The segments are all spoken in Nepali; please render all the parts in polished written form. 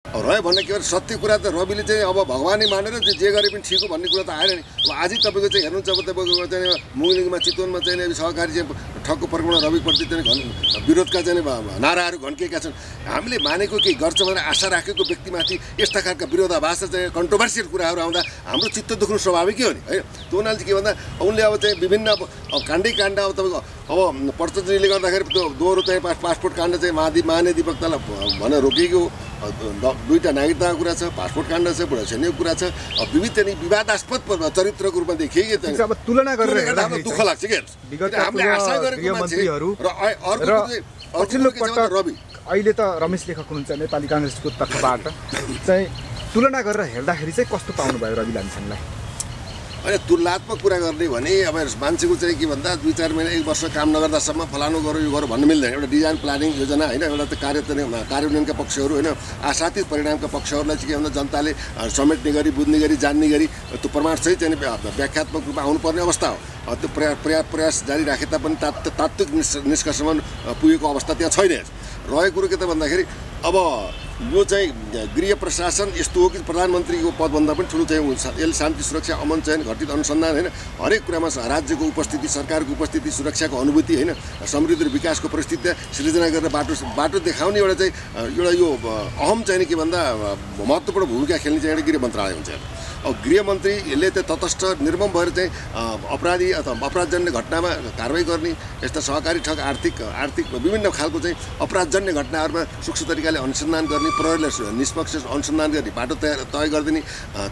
रह्यो भन्ने के भन्छ सत्य कुरा त रविले चाहिँ अब भगवानै मानेर जे गरे पनि ठिक हो भन्ने कुरा त आएन नि। अब आज तपाईँको चाहिँ हेर्नुहुन्छ अब तपाईँको चाहिँ मुगलिङमा चितवनमा चाहिँ सहकारी चाहिँ ठगको प्रकरण रविप्रति चाहिँ विरोधका चाहिँ नाराहरू घन्किएका छन्। हामीले मानेको केही गर्छ भनेर आशा राखेको व्यक्तिमाथि यस्ता खालका विरोधाभास चाहिँ कन्ट्रोभर्सियल कुराहरू आउँदा हाम्रो चित्त दुख्नु स्वाभाविकै हो नि है। त्यो हुनाले चाहिँ के भन्दा उनले अब चाहिँ विभिन्न अब काण्डै काण्ड अब तपाईँको अब पञ्चतन्त्रले गर्दाखेरि त्यो दोहोरो चाहिँ पासपोर्ट काण्ड चाहिँ महाधिवक्तालाई भनेर रोकिएको दुईटा नागरिकताको कुरा छ, पासपोर्ट काण्ड छ, बुढासैनिकको कुरा छ। विविध चाहिँ विवादास्पद चरित्रको रूपमा देखिए अब तुलना गरेर हेर्दा दुःख लाग्छ के हामीले आशा गरेको मान्छेहरू र अर्को चाहिँ रवि अहिले त रमेश लेखक हुनुहुन्छ नेपाली काङ्ग्रेसको तर्फबाट चाहिँ तुलना गरेर हेर्दाखेरि चाहिँ कस्तो पाउनु भयो रवि लामिछानेलाई? होइन तुलनात्मक कुरा गर्ने भने अब मान्छेको चाहिँ के भन्दा 2-4 महिना 1 वर्ष काम नगर्दासम्म फलानु गरौँ यो गरौँ भन्नु मिल्दैन। एउटा डिजाइन प्लानिङ योजना होइन, एउटा त कार्यान्वयनका पक्षहरू होइन, आशातीत परिणामका पक्षहरूलाई चाहिँ के भन्दा जनताले समेट्ने गरी बुझ्ने गरी जान्ने गरी त्यो प्रमाणसहित चाहिँ व्याख्यात्मक रूपमा आउनुपर्ने अवस्था हो। त्यो प्रयास जारी राखे तापनि तात्विक निष्कर्षमा पुगेको अवस्था त्यहाँ छैन। रहेको कुरो के त भन्दाखेरि अब यो चाहिँ गृह प्रशासन यस्तो हो कि प्रधानमन्त्रीको पदभन्दा पनि ठुलो चाहिँ यसले शान्ति सुरक्षा अमन चयन घटित अनुसन्धान होइन हरेक कुरामा राज्यको उपस्थिति सरकारको उपस्थिति सुरक्षाको अनुभूति होइन समृद्धि र विकासको परिस्थिति सृजना गरेर बाटो देखाउने एउटा चाहिँ एउटा यो अहम चाहिँ के भन्दा महत्त्वपूर्ण भूमिका खेल्ने चाहिँ एउटा गृह मन्त्रालय हुन्छ। अब गृहमन्त्रीले चाहिँ तटस्थ निर्मम भएर चाहिँ अपराधी अथवा अपराधजन्य घटनामा कारवाही गर्ने यस्ता सहकारी ठग आर्थिक विभिन्न खालको चाहिँ अपराधजन्य घटनाहरूमा सूक्ष्म तरिकाले अनुसन्धान गर्ने, प्रहरीलाई निष्पक्ष अनुसन्धान गर्ने, बाटो तय गरिदिने,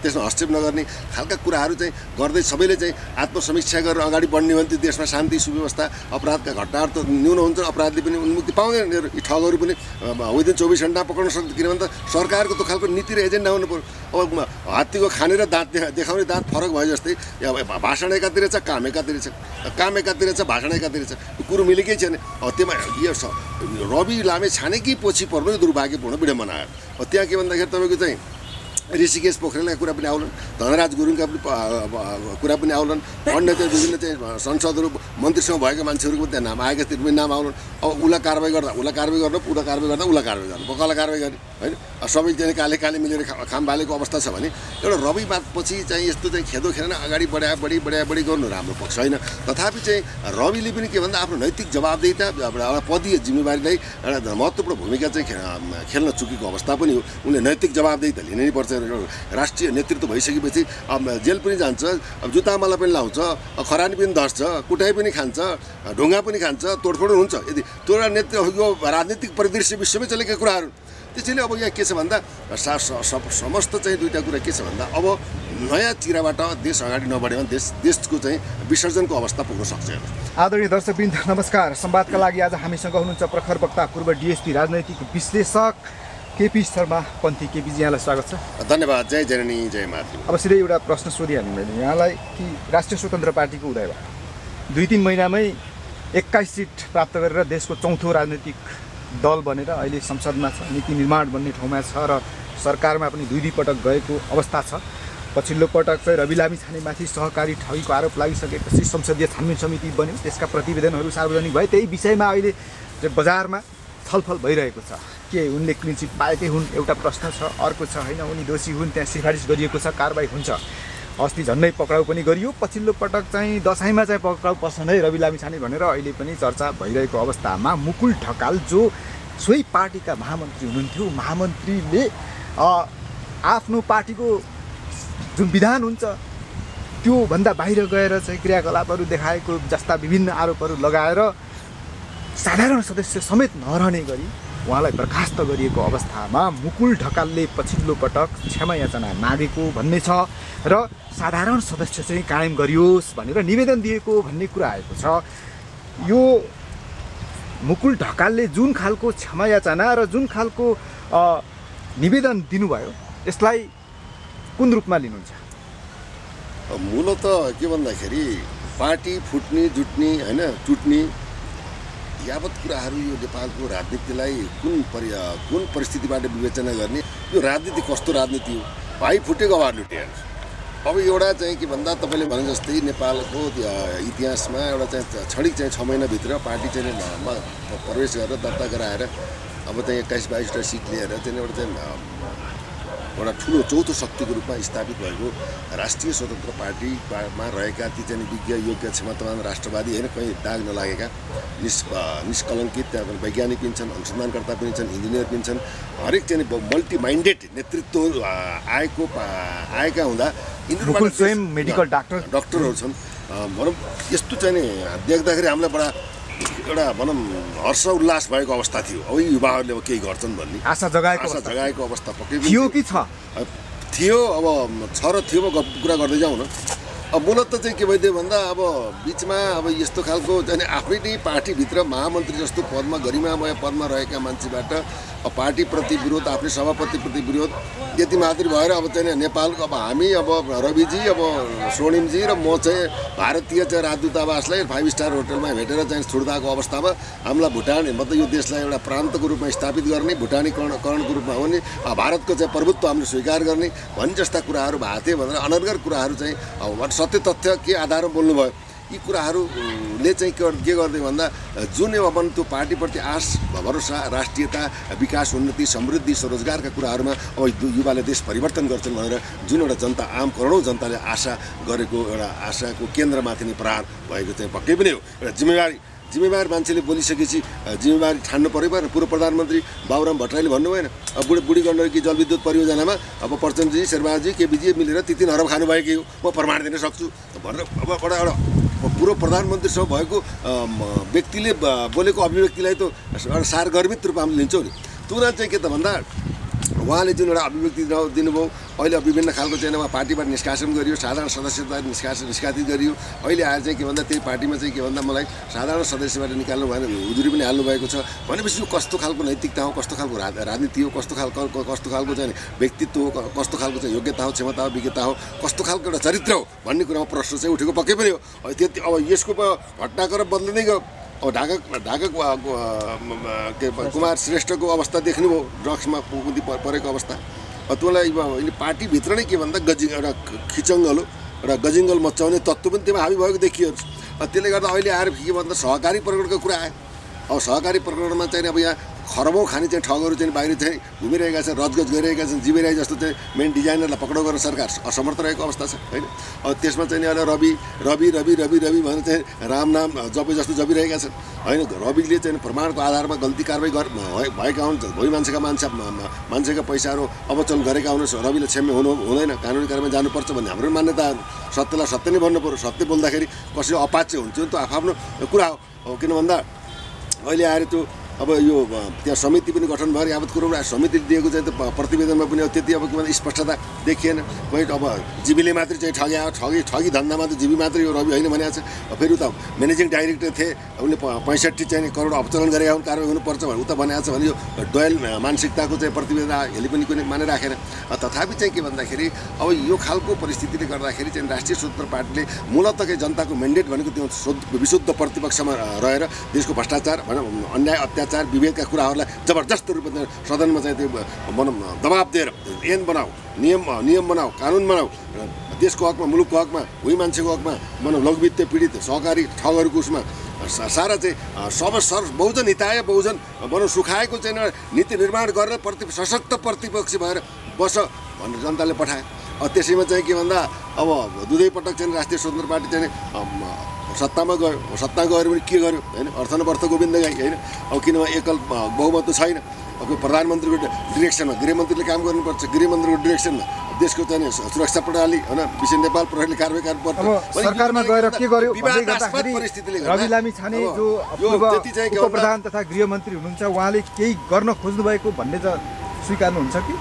त्यसमा हस्तक्षेप नगर्ने खालका कुराहरू चाहिँ गर्दै सबैले चाहिँ आत्मसमीक्षा गरेर अगाडि बढ्ने भने त्यो देशमा शान्ति सुव्यवस्था अपराधका घटनाहरू त न्यून हुन्छ, अपराधले पनि उन्मुक्ति पाउँदैन, यी ठगहरू पनि विदिन 24 घण्टा पक्राउन सक्छ। किनभने त सरकारको त खालको नीति र एजेन्डा हुनु पर्यो। अब हात्तीको खाने र दाँत देखाउने दाँत फरक भयो जस्तै भाषण एकातिर छ, काम एकातिर छ, काम एकातिर छ, भाषण एकातिर छ, यो कुरो मिलेकै छैन। त्यसमा यो रवि लामिछानेकै पछि पर्नु यो दुर्भाग्यपूर्ण विडम्बना हो। त्यहाँ के भन्दाखेरि तपाईँको चाहिँ ऋषिकेश पोखरेलका कुरा पनि आउलान्, धनराज गुरुङका कुरा पनि आउलान्, अन्य चाहिँ विभिन्न चाहिँ संसदहरू मन्त्रीसँग भएका मान्छेहरूको पनि त्यहाँ नाम आएका त्यो पनि नाम आउलान्। अब उसलाई कारवाही गर्दा उसलाई कारवाही गर्नु, उसलाई कारवाही गर्दा उसलाई कारवाही गर्नु, बोकालाई कारवाही गर्ने होइन। सबै चाहिँ काले मिलेर खाम बालेको अवस्था छ भने एउटा रवि बादपछि चाहिँ यस्तो चाहिँ खेदो खेलेन अगाडि बढी गर्नु राम्रो पक्ष होइन। तथापि चाहिँ रविले पनि के भन्दा आफ्नो नैतिक जवाबदेहिता एउटा पदीय जिम्मेवारीलाई एउटा महत्त्वपूर्ण भूमिका चाहिँ खेल्न चुकेको अवस्था पनि हो। उनले नैतिक जवाबदेहिता लिनै पर्छ। राष्ट्रिय नेतृत्व भइसकेपछि जेल पनि जान्छ, जुत्तामाला पनि लाउँछ, खरानी पनि धर्छ, कुटाइ पनि खान्छ, ढुङ्गा पनि खान्छ, तोडफोड हुन्छ। यदि त्यो नेतृत्व राजनीतिक परिदृश्य विश्वमै चलेका कुराहरू। त्यसैले अब यहाँ के छ भन्दा समस्त चाहिँ दुईवटा कुरा के छ भन्दा अब नयाँ चिराबाट देश अगाडि नबढ्यो भने देशको चाहिँ विसर्जनको अवस्था पुग्न सक्छ। आदरणीय दर्शकवृन्द नमस्कार। संवादका लागि आज हामीसँग हुनुहुन्छ प्रखर वक्ता पूर्व डिएसपी राजनैतिक विश्लेषक केपी शर्मा पन्थी। केपीजी यहाँलाई स्वागत छ। धन्यवाद। जय जननी जय मातृ। अब सिधै एउटा प्रश्न सोधिहाल्नु मैले यहाँलाई कि राष्ट्रिय स्वतन्त्र पार्टीको उदयबाट 2-3 महिनामै 21 सिट प्राप्त गरेर देशको चौथो राजनैतिक दल बनेर अहिले संसदमा छ, नीति निर्माण बन्ने ठाउँमा छ र सरकारमा पनि 2 पटक गएको अवस्था छ। पछिल्लो पटक चाहिँ रवि लामिछानेमाथि सहकारी ठगीको आरोप लागिसकेपछि संसदीय छानबिन समिति बन्यो, त्यसका प्रतिवेदनहरू सार्वजनिक भए। त्यही विषयमा अहिले बजारमा छलफल भइरहेको छ। के उनले क्लिन चिट पाएकै हुन् एउटा प्रश्न छ, अर्को छ होइन उनी दोषी हुन्, त्यहाँ सिफारिस गरिएको छ, कारबाही हुन्छ। अस्ति झन्डै पक्राउ पनि गरियो, पछिल्लो पटक चाहिँ दसैँमा चाहिँ पक्राउ पर्छ नै रवि लामिछाने भनेर अहिले पनि चर्चा भइरहेको अवस्थामा मुकुल ढकाल जो सोही पार्टीका महामन्त्री हुनुहुन्थ्यो, महामन्त्रीले आफ्नो पार्टीको जुन विधान हुन्छ त्योभन्दा बाहिर गएर चाहिँ क्रियाकलापहरू देखाएको जस्ता विभिन्न आरोपहरू लगाएर साधारण सदस्य समेत नरहने गरी उहाँलाई बर्खास्त गरिएको अवस्थामा मुकुल ढकालले पछिल्लो पटक क्षमा याचना मागेको भन्ने छ र साधारण सदस्य चाहिँ कायम गरियोस् भनेर निवेदन दिएको भन्ने कुरा आएको छ। यो मुकुल ढकालले जुन खालको क्षमा याचना र जुन खालको निवेदन दिनुभयो यसलाई कुन रूपमा लिनुहुन्छ? मूलत के भन्दाखेरि पार्टी फुट्ने जुट्ने होइन टुट्ने यावत कुराहरू यो नेपालको राजनीतिलाई कुन परिस्थितिबाट विवेचना गर्ने, यो राजनीति कस्तो राजनीति हो? भाइ फुटेको आवाज लुटे। अब एउटा चाहिँ के भन्दा तपाईँले भने जस्तै नेपालको इतिहासमा एउटा चाहिँ क्षणिक चाहिँ 6 महिनाभित्र पार्टी चाहिँ प्रवेश गरेर दर्ता गराएर अब चाहिँ 21-22वटा सिट लिएर चाहिँ एउटा ठुलो चौथो शक्तिको रूपमा स्थापित भएको राष्ट्रिय स्वतन्त्र पार्टीमा रहेका ती चाहिँ विज्ञ योग्य क्षमतावान राष्ट्रवादी होइन, कहीँ दाग नलागेका निष्कलङ्कित त्यहाँ वैज्ञानिक पनि छन्, अनुसन्धानकर्ता पनि छन्, इन्जिनियर पनि छन्, हरेक चाहिँ मल्टी माइन्डेड नेतृत्व आएका हुँदा यिनीहरू स्वयं मेडिकल डाक्टरहरू छन्। भनौँ यस्तो चाहिँ नि देख्दाखेरि हामीलाई बडा एउटा भनौँ हर्ष उल्लास भएको अवस्था थियो। अब युवाहरूले अब केही गर्छन् भन्ने आशा जगाएको अवस्था पक्कै थियो कि छ थियो। अब छ र थियो कुरा गर्दै जाउँ न। अब मूलत चाहिँ के भइदियो भन्दा अब बिचमा अब यस्तो खालको चाहिँ आफ्नै नै पार्टीभित्र महामन्त्री जस्तो पदमा गरिमामय पदमा रहेका मान्छेबाट पार्टीप्रति विरोध, आफ्नै सभापतिप्रति विरोध यति मात्रै भएर अब चाहिँ नेपालको अब हामी अब रविजी अब स्वर्णिमजी र म चाहिँ भारतीय चाहिँ राजदूतावासलाई 5 स्टार होटलमा भेटेर चाहिँ छुट्दाको अवस्थामा हामीलाई भुटान मतलब यो देशलाई एउटा प्रान्तको रूपमा स्थापित गर्ने, भुटानीकरणको रूपमा हुने, भारतको चाहिँ प्रभुत्व हामीले स्वीकार गर्ने भन्ने जस्ता कुराहरू भएको थियो भनेर अनर्गल कुराहरू चाहिँ अब सत्य तथ्य के आधारमा बोल्नुभयो। यी कुराहरूले चाहिँ के गर्दै भन्दा जुन अब त्यो पार्टीप्रति आश भरोसा, राष्ट्रियता, विकास, उन्नति, समृद्धि, स्वरोजगारका कुराहरूमा अब युवाले देश परिवर्तन गर्छन् भनेर जुन एउटा जनता, आम करोडौँ जनताले आशा गरेको एउटा आशाको केन्द्रमाथि नै प्रहार भएको चाहिँ पक्कै पनि हो। एउटा जिम्मेवार मान्छेले बोलिसकेपछि जिम्मेवारी ठान्नु पऱ्यो भएन। पूर्व प्रधानमन्त्री बाबुराम भट्टराईले भन्नु भएन बुढी गण्डकी जलविद्युत परियोजनामा अब प्रचण्डजी, शेरबहादुरजी, केपीजी मिलेर 3 अरब खानुभएकै हो, म प्रमाण दिन सक्छु भनेर अब एउटा पूर्व प्रधानमन्त्रीसँग भएको व्यक्तिले बोलेको अभिव्यक्तिलाई त एउटा सारगर्भित रूपमा हामीले लिन्छौँ नि। तुरन्त चाहिँ के त भन्दा उहाँले जुन एउटा अभिव्यक्ति दिनुभयो, अहिले विभिन्न खालको चाहिँ पार्टीबाट निष्कासन गरियो, साधारण सदस्यबाट निष्कासित गरियो। अहिले आएर चाहिँ के भन्दा त्यही पार्टीमा चाहिँ के भन्दा मलाई साधारण सदस्यबाट निकाल्नु भएन, हुजुरी पनि हाल्नु भएको छ भनेपछि यो कस्तो खालको नैतिकता हो, कस्तो खालको राजनीति हो, कस्तो खालको चाहिँ व्यक्तित्व हो, कस्तो खालको चाहिँ योग्यता हो, क्षमता हो, विज्ञता हो, कस्तो खालको एउटा चरित्र हो भन्ने कुरामा प्रश्न चाहिँ उठेको पक्कै पनि हो। त्यति अब यसको घटनाक्रम बदलिँदै गयो। अब ढाका कुमार श्रेष्ठको अवस्था देख्नुभयो, ड्रग्समा परेको अवस्था। त्यसलाई पार्टीभित्र नै के भन्दा एउटा खिचङ्गल एउटा गजिङ्गल मचाउने तत्त्व पनि त्यसमा हाबी भएको देखियो। त्यसले गर्दा अहिले आएर के भन्दा सहकारी प्रकरणको कुरा आयो। अब सहकारी प्रकरणमा चाहिँ अब यहाँ खरबौँ खाने चाहिँ ठगहरू चाहिँ बाहिर चाहिँ घुमिरहेका छन्, रजगज गरिरहेका छन्। जीवीराई जस्तो चाहिँ मेन डिजाइनरलाई पक्राउ गर्न सरकार असमर्थ रहेको अवस्था छ होइन। अब त्यसमा चाहिँ अहिले रवि भनेर चाहिँ राम नाम जपे जस्तो जपिरहेका छन् होइन। रविले चाहिँ प्रमाणको आधारमा गल्ती कारवाही भएका हुन्, भोइ मान्छेका पैसाहरू अवचल गरेका हुन्, रविले क्षम्य हुँदैन, कानुनी कारवाही जानुपर्छ भन्ने हाम्रो मान्यता हो। सत्यलाई सत्य नै भन्नु पऱ्यो। सत्य बोल्दाखेरि कसै अपाच्य हुन्छ नि, त्यो आफ्नो कुरा हो। किन भन्दा अहिले आएर त्यो अब यो त्यहाँ समिति पनि गठन भएर यावत कुरो समितिले दिएको चाहिँ प्रतिवेदनमा पनि त्यति अब के भन्दा स्पष्टता देखिएन। कोही अब जीवीले मात्रै चाहिँ ठगी धन्दामा त जीवी मात्रै यो रवि होइन भनेको छ। फेरि उता म्यानेजिङ डाइरेक्टर थिए, उनले 65 चाहिँ करोड अपचलन गरेका हुन्, कारवाही हुनुपर्छ भने उता भनेको छ भने यो डयल मानसिकताको चाहिँ प्रतिवेदन यसले पनि कुनै मानिराखेन। तथापि चाहिँ के भन्दाखेरि अब यो खालको परिस्थितिले गर्दाखेरि चाहिँ राष्ट्रिय स्वतन्त्र पार्टीले मूलतः जनताको मेन्डेट भनेको त्यो विशुद्ध प्रतिपक्षमा रहेर देशको भ्रष्टाचार भनौँ, अन्याय अत्याचार विभेदका कुराहरूलाई जबरजस्त रूपमा सदनमा चाहिँ त्यो भनौँ दबाब दिएर ऐन बनाऊ, नियम बनाऊ, कानुन बनाऊ, देशको हकमा, मुलुकको हकमा, उही मान्छेको हकमा भनौँ लघुवित्त पीडित सहकारी ठगहरूको उसमा सारा चाहिँ बहुजन हिताय बहुजन भनौँ सुखाएको चाहिँ नीति निर्माण गरेर सशक्त प्रतिपक्षी भएर बस भनेर जनताले पठाए। त्यसैमा चाहिँ के भन्दा अब दुवै पटक चाहिँ राष्ट्रिय स्वतन्त्र पार्टी चाहिँ सत्ता गएर पनि के गर्यो होइन, अर्थनवर्थ गोविन्द गाई होइन। अब किनभने एकल बहुमत त छैन। अब प्रधानमन्त्रीको डिरेक्सनमा गृहमन्त्रीले काम गर्नुपर्छ, गृहमन्त्रीको डिरेक्सनमा देशको चाहिँ सुरक्षा प्रणाली होइन, विशेष नेपाल प्रहरीले कारवाही गर्नुपर्छ। सरकारमा गएर के गर्यो परिस्थितिले रवि लामिछाने जो उपप्रधान तथा गृहमन्त्री हुनुहुन्छ उहाँले केही गर्न खोज्नु भएको भन्ने त स्वीकार्नुहुन्छ कि?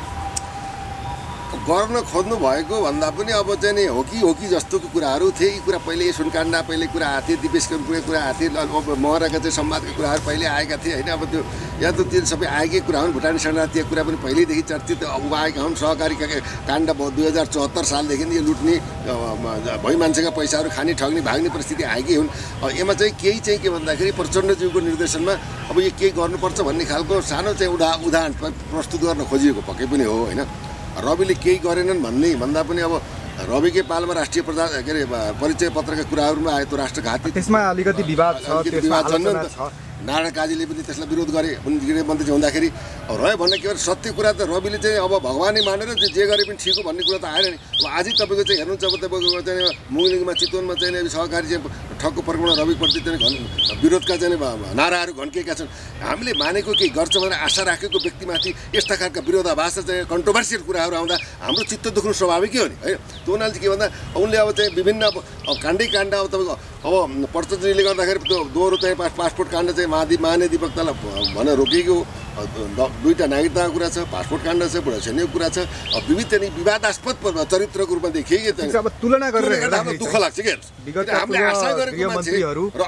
गर्न खोज्नु भएको भन्दा पनि अब चाहिँ नि हो कि जस्तोको कुराहरू थिए। यी कुरा पहिले सुनकाण्डा पहिले कुरा आएको थिए, दिपेश कम्पुको कुरा आएको थियो, महराका चाहिँ संवादका कुराहरू पहिले आएका थिए होइन। अब त्यो या त त्यो सबै आएकै कुरा हुन्। भुटानी शरणार्थी कुरा पनि पहिल्यैदेखि चर्चित अब आएका हुन्। सहकारीका काण्ड 2074 सालदेखि यो लुट्ने भई मान्छेका पैसाहरू खाने, ठग्ने, भाग्ने परिस्थिति आएकै हुन्। यसमा चाहिँ केही चाहिँ के भन्दाखेरि प्रचण्डज्यूको निर्देशनमा अब यो केही गर्नुपर्छ भन्ने खालको सानो चाहिँ उदाहरण प्रस्तुत गर्न खोजिएको पक्कै पनि हो होइन। रविले केही गरेनन् भन्दा पनि अब रविकै पालमा राष्ट्रिय परिचय पत्रका कुराहरूमा आयो त्यो राष्ट्रघाती, त्यसमा अलिकति विवाद छ, विवाद छैन नि त। नारायण काजीले पनि त्यसलाई विरोध गरे गृहमन्त्री हुँदाखेरि रह्यो भन्ने के भन्छ सत्य कुरा त रविले चाहिँ अब भगवानै मानेर जे गरे पनि ठिक हो भन्ने कुरा त आएन नि। अब आज तपाईँको चाहिँ हेर्नुहुन्छ अब तपाईँको चाहिँ मुङलिङमा चितवनमा चाहिँ सहकारी चाहिँ ठगको प्रकरण रविप्रति चाहिँ विरोधका चाहिँ नाराहरू घन्किएका छन्। हामीले मानेको केही गर्छ भनेर आशा राखेको व्यक्तिमाथि यस्ता खालका विरोधाभास चाहिँ कन्ट्रोभर्सियल कुराहरू आउँदा हाम्रो चित्त दुख्नु स्वाभाविकै हो नि है। त्यो हुनाले चाहिँ के भन्दा उनले अब चाहिँ विभिन्न अब काण्डै काण्ड अब तपाईँको अब पटचन्द्रीले गर्दाखेरि त्यो दोहोरो चाहिँ पासपोर्ट काण्ड चाहिँ महाधिवक्तालाई भनेर रोकिएको दुईवटा नागरिकताको कुरा छ, पासपोर्ट काण्ड छ, बुढासैनिकको कुरा छ। विविध चाहिँ विवादास्पद चरित्रको रूपमा देखिए अब तुलना गरेर हेर्दाखेरि दुःख लाग्छ क्या हामीले आशा गरेको मान्छेहरू र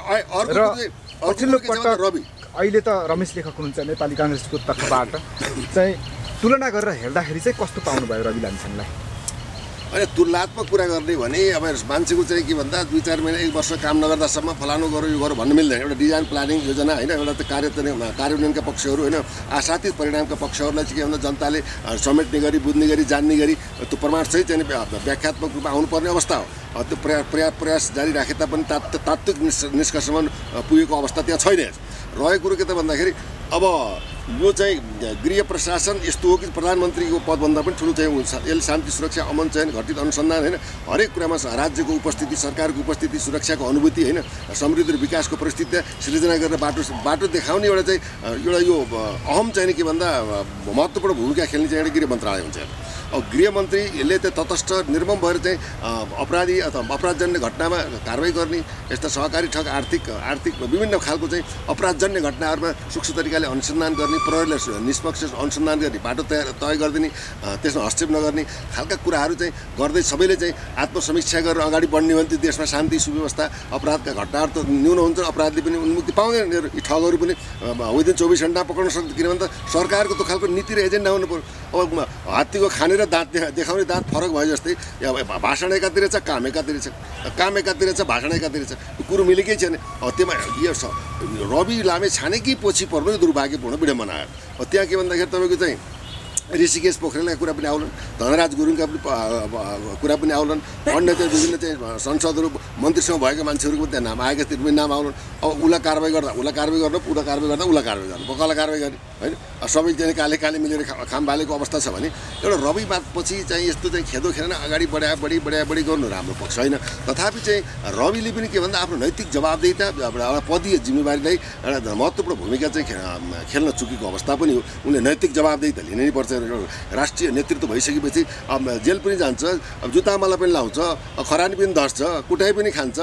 अर्को रवि अहिले त रमेश लेखक हुनुहुन्छ नेपाली काङ्ग्रेसको तर्फबाट चाहिँ तुलना गरेर हेर्दाखेरि चाहिँ कस्तो पाउनु भयो रवि लामिछानेलाई? अहिले तुलनात्मक कुरा गर्ने भने अब मान्छेको चाहिँ के भन्दा 2-4 महिना 1 वर्ष काम नगर्दासम्म फलानु गरौँ यो गरौँ भन्नु मिल्दैन। एउटा डिजाइन प्लानिङ योजना होइन, एउटा त कार्यान्वयनका पक्षहरू होइन, आशातीत परिणामका पक्षहरूलाई चाहिँ के भन्दा जनताले समेट्ने गरी बुझ्ने गरी जान्ने गरी त्यो प्रमाणसहित चाहिँ व्याख्यात्मक रूपमा आउनुपर्ने अवस्था हो। त्यो प्रयास जारी राखे तापनि तात्विक निष्कर्षमा पुगेको अवस्था त्यहाँ छैन। रहेको कुरो के त भन्दाखेरि अब यो चाहिँ गृह प्रशासन यस्तो हो कि प्रधानमन्त्रीको पदभन्दा पनि ठुलो चाहिँ यसले शान्ति सुरक्षा अमन चयन घटित अनुसन्धान होइन हरेक कुरामा राज्यको उपस्थिति सरकारको उपस्थिति सुरक्षाको अनुभूति होइन समृद्धि र विकासको परिस्थिति सृजना गरेर बाटो देखाउने एउटा चाहिँ एउटा यो अहम चाहिँ के भन्दा महत्त्वपूर्ण भूमिका खेल्ने चाहिँ एउटा गृह मन्त्रालय हुन्छ। अब गृहमन्त्रीले चाहिँ तटस्थ निर्मम भएर चाहिँ अपराधी अथवा अपराधजन्य घटनामा कारवाही गर्ने यस्ता सहकारी ठग आर्थिक विभिन्न खालको चाहिँ अपराधजन्य घटनाहरूमा सूक्ष्म तरिकाले अनुसन्धान गर्ने प्रहरीलाई निष्पक्ष अनुसन्धान गर्ने बाटो तय गरिदिने त्यसमा हस्तक्षेप नगर्ने खालका कुराहरू चाहिँ गर्दै सबैले चाहिँ आत्मसमीक्षा गरेर अगाडि बढ्ने भने त्यो देशमा शान्ति सुव्यवस्था अपराधका घटनाहरू त न्यून हुन्छ, अपराधले पनि उन्मुक्ति पाउँदैन, यी ठगहरू पनि विदिन 24 घण्टा पक्राउन सक्छ। किनभने त सरकारको त खालको नीति र एजेन्डा हुनु पर्यो। अब हात्तीको खाने र दाँत देखाउने दाँत फरक भयो जस्तै भाषण एकातिर छ काम एकातिर छ, काम एकातिर छ भाषण एकातिर छ, कुरो मिलेकै छैन। त्यसमा यो रवि लामिछानेकै पछि पर्नु दुर्भाग्यपूर्ण विडम्बना हो। त्यहाँ के भन्दाखेरि तपाईँको चाहिँ ऋषिकेश पोखरेलका कुरा पनि आउलान्, धनराज गुरुङका कुरा पनि आउलान्, अन्य चाहिँ विभिन्न चाहिँ संसदहरू मन्त्रीसँग भएका मान्छेहरूको पनि त्यहाँ नाम आएका त्यो पनि नाम आउलान्। अब उसलाई कारवाही गर्दा उसलाई कारवाही गर्नु, उसलाई कारवाही गर्दा उसलाई कारवाही गर्नु, कसलाई कारवाही गर्ने होइन। सबै चाहिँ काले मिलेर खाम बालेको अवस्था छ भने एउटा रवि पछि चाहिँ यस्तो चाहिँ खेदो खेलेन अगाडि बढी गर्नु राम्रो पक्ष होइन। तथापि चाहिँ रविले पनि के भन्दा आफ्नो नैतिक जवाबदेहिता एउटा पदीय जिम्मेवारीलाई एउटा महत्त्वपूर्ण भूमिका चाहिँ खेल्न चुकेको अवस्था पनि हो। उनले नैतिक जवाबदेहिता लिनै पर्छ। राष्ट्रिय नेतृत्व भइसकेपछि जेल पनि जान्छ, जुत्तामाला पनि लाउँछ, खरानी पनि धर्छ, कुटाइ पनि खान्छ,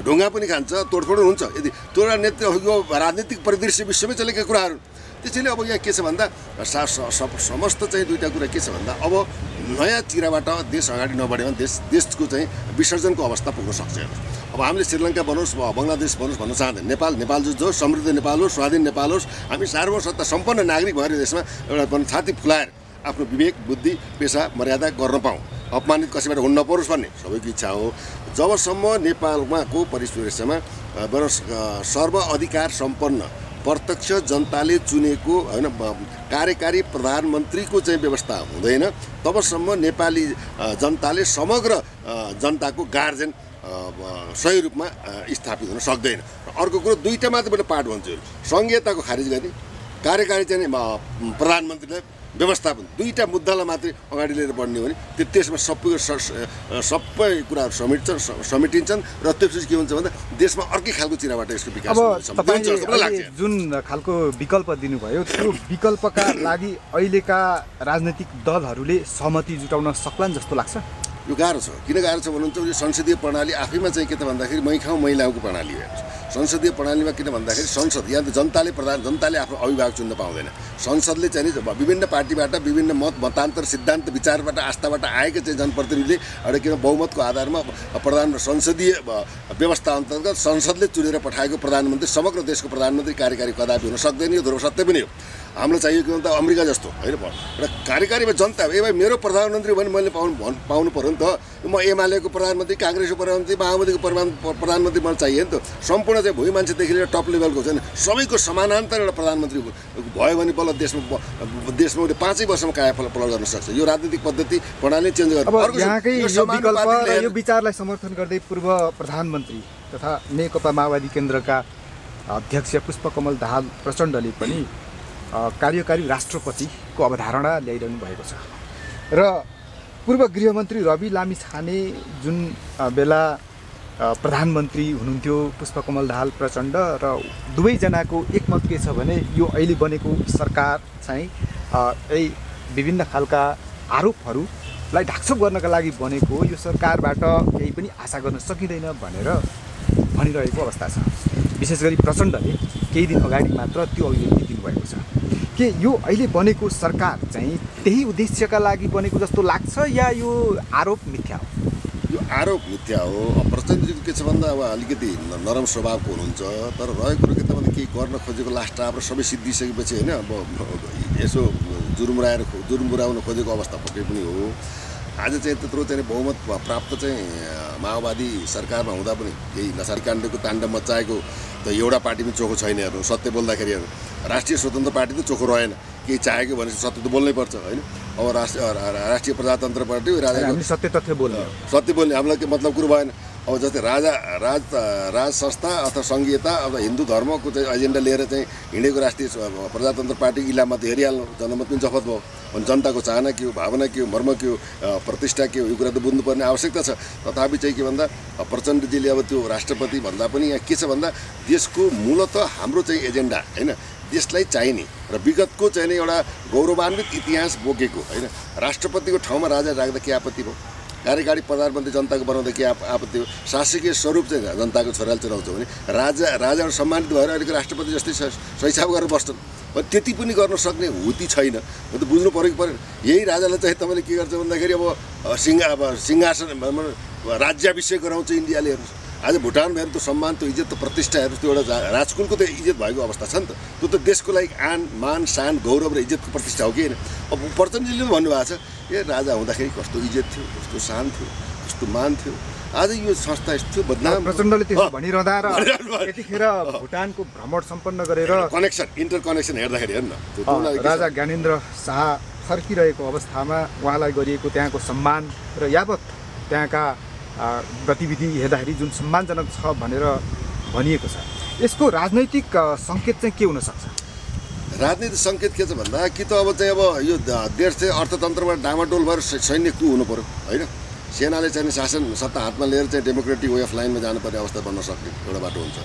ढुङ्गा पनि खान्छ, तोडफोड हुन्छ। यदि त्यो यो राजनीतिक परिदृश्य विश्वमै चलेका कुराहरू। त्यसैले अब यहाँ के छ भन्दा समस्त चाहिँ दुईवटा कुरा के छ भन्दा अब नयाँ चिराबाट देश अगाडि नबढ्यो भने देशको चाहिँ विसर्जनको अवस्था पुग्न सक्छ। अब हामीले श्रीलङ्का बनोस् बङ्गलादेश बनोस् भन्न चाहँदैन। नेपाल जो समृद्ध नेपाल होस्, स्वाधीन नेपाल होस्, हामी सार्वसत्ता सम्पन्न नागरिक भएर देशमा एउटा छाती फुलाएर आफ्नो विवेक बुद्धि पेसा मर्यादा गर्न पाऊँ, अपमानित कसैबाट हुन नपरोस् भन्ने सबैको इच्छा हो। जबसम्म नेपालमाको परिवेशमा सर्वाधिकार सम्पन्न प्रत्यक्ष जनताले चुनेको होइन कार्यकारी प्रधानमन्त्रीको चाहिँ व्यवस्था हुँदैन तबसम्म नेपाली जनताले समग्र जनताको गार्जेन सही रूपमा स्थापित हुन सक्दैन। अर्को कुरो दुईवटा मात्र पार्ट भन्छु, सङ्घीयताको खारिज गर्ने, कार्यकारी चाहिँ प्रधानमन्त्रीलाई व्यवस्थापन, दुईवटा मुद्दालाई मात्रै अगाडि लिएर बढ्ने हो भने त्यसमा सबै कुराहरू समेटिन्छन् र त्यसपछि के हुन्छ भन्दा देशमा अर्कै खालको चिराबाट यसको विकास हुन्छ। जुन खालको विकल्प दिनुभयो त्यो विकल्पका लागि अहिलेका राजनैतिक दलहरूले सहमति जुटाउन सक्लान् जस्तो लाग्छ? यो गाह्रो छ। किन गाह्रो छ भन्नुहुन्छ, यो संसदीय प्रणाली आफैमा चाहिँ के त भन्दाखेरि मै खाउँ मै लाउँको प्रणाली हो। संसदीय प्रणालीमा किन भन्दाखेरि संसद यहाँ त जनताले आफ्नो अभिभावक चुन्न पाउँदैन। संसदले चाहिँ विभिन्न पार्टीबाट विभिन्न मतान्तर सिद्धान्त विचारबाट आस्थाबाट आएका चाहिँ जनप्रतिनिधिले एउटा किन बहुमतको आधारमा संसदीय व्यवस्था अन्तर्गत संसदले चुनेर पठाएको प्रधानमन्त्री समग्र देशको प्रधानमन्त्री कार्यकारी कदापि हुन सक्दैन। यो ध्रुव सत्य पनि हो। हामीलाई चाहियो कि त अमेरिका जस्तो होइन एउटा कार्यकारीमा जनता भाइ मेरो प्रधानमन्त्री भने मैले पाउनु पऱ्यो नि त। म एमालेको प्रधानमन्त्री, काङ्ग्रेसको प्रधानमन्त्री, माओवादीको प्रधानमन्त्री मलाई चाहियो नि त। सम्पूर्ण चाहिँ भुइँ मान्छेदेखि लिएर टप लेभलको छैन सबैको समानान्तर एउटा प्रधानमन्त्री भयो भने बल्ल देशमा उसले 5 वर्षमा कायापलट गर्न सक्छ। यो राजनीतिक पद्धति प्रणाली चेन्ज गर्नु। यहाँकै यो विकल्प र यो विचारलाई समर्थन गर्दै पूर्व प्रधानमन्त्री तथा नेकपा माओवादी केन्द्रका अध्यक्ष पुष्पकमल दाहाल प्रचण्डले पनि कार्यकारी राष्ट्रपतिको अवधारणा ल्याइरहनु भएको छ र पूर्व गृहमन्त्री रवि लामिछाने जुन बेला प्रधानमन्त्री हुनुहुन्थ्यो पुष्पकमल दाहाल प्रचण्ड र दुवैजनाको एकमत के छ भने यो अहिले बनेको सरकार चाहिँ यही विभिन्न खालका आरोपहरूलाई ढाकछोप गर्नका लागि बनेको यो सरकारबाट केही पनि आशा गर्न सकिँदैन भनेर भनिरहेको अवस्था छ। विशेष गरी प्रचण्डले केही दिन अगाडि मात्र त्यो अभिव्यक्ति दिनुभएको छ कि यो अहिले बनेको सरकार चाहिँ त्यही उद्देश्यका लागि बनेको जस्तो लाग्छ या यो आरोप मिथ्या हो? यो आरोप मिथ्या हो। प्रचण्डजीको के छ भन्दा अब अलिकति नरम स्वभावको हुनुहुन्छ, तर रहेको कुरो के त भन्दा केही गर्न खोजेको लास्ट टाप र सबै सिद्धिसकेपछि होइन अब यसो जुरुमुराउन खोजेको अवस्था पक्कै पनि हो। आज चाहिँ त्यत्रो चाहिँ बहुमत प्राप्त चाहिँ माओवादी सरकारमा हुँदा पनि केही नसारी काण्डको ताण्डव मचाएको त एउटा पार्टी पनि चोखो छैन। हेर्नु सत्य बोल्दाखेरि हेर्नु राष्ट्रिय स्वतन्त्र पार्टी त चोखो रहेन, केही चाहेको भनेपछि सत्य त बोल्नै पर्छ होइन। अब राष्ट्रिय प्रजातन्त्र पार्टी सत्य तथ्य बोल्ने हामीलाई के मतलब कुरो भएन। अब जस्तै राज संस्था अथवा सङ्घीयता अब हिन्दू धर्मको चाहिँ एजेन्डा लिएर चाहिँ हिँडेको राष्ट्रिय प्रजातन्त्र पार्टी इलामा त हेरिहाल्नु, जनमत पनि जफत भयो भने जनताको चाहना के हो, भावना के हो, मर्म के हो, प्रतिष्ठा के हो, यो कुरा त बुझ्नुपर्ने आवश्यकता छ। तथापि चाहिँ के भन्दा प्रचण्डजीले अब त्यो राष्ट्रपति भन्दा पनि यहाँ के छ भन्दा देशको मूलत हाम्रो चाहिँ एजेन्डा होइन, देशलाई चाहिने र विगतको चाहिँ एउटा गौरवान्वित इतिहास बोकेको होइन राष्ट्रपतिको ठाउँमा राजा राख्दा के आपत्ति भयो? कार्यकारी प्रधानमन्त्री जनताको बनाउँदा के आपत्ति हो? शासकीय स्वरूप चाहिँ जनताको छोराले चलाउँछ भने राजाहरू सम्मानित भएर अहिलेको राष्ट्रपति जस्तै सैसाब गरेर बस्छन्। त्यति पनि गर्न सक्ने हुती छैन, त्यो त बुझ्नु परेको परेन। यही राजालाई चाहिँ तपाईँले के गर्छ भन्दाखेरि अब सिंहासन राज्याभिषेक गराउँछ इन्डियाले। हेर्नुहोस् आज भुटानमा हेर्नु त्यो सम्मान, त्यो इज्जत, त्यो प्रतिष्ठा हेर्नुहोस्, त्यो एउटा राजकुलको त इज्जत भएको अवस्था छ नि त। त्यो त देशको लागि मान शान गौरव र इज्जतको प्रतिष्ठा हो कि होइन। अब प्रचण्डजीले पनि भन्नुभएको छ ए राजा हुँदाखेरि कस्तो इज्जत थियो, कस्तो शान थियो, कस्तो मान थियो, आज यो संस्था यस्तो बदनाम। प्रचण्डले त्यसो भनिरहँदा र यतिखेर भुटानको भ्रमण सम्पन्न गरेर इन्टरकनेक्सन हेर्दाखेरि हेर्नु राजा ज्ञानेन्द्र शाह फर्किरहेको अवस्थामा उहाँलाई गरिएको त्यहाँको सम्मान र यावत त्यहाँका गतिविधि हेर्दाखेरि जुन सम्मानजनक छ भनेर भनिएको छ, यसको राजनैतिक सङ्केत चाहिँ के हुनसक्छ? राजनीतिक सङ्केत के छ भन्दा कि त अब चाहिँ अब यो देश चाहिँ अर्थतन्त्रबाट डामाडोल भएर सैन्य कु हुनु पऱ्यो होइन। सेनाले चाहिँ शासन सत्ता हातमा लिएर चाहिँ डेमोक्रेटिक वे अफ लाइनमा जानुपर्ने अवस्था बन्न सक्ने एउटा बाटो हुन्छ।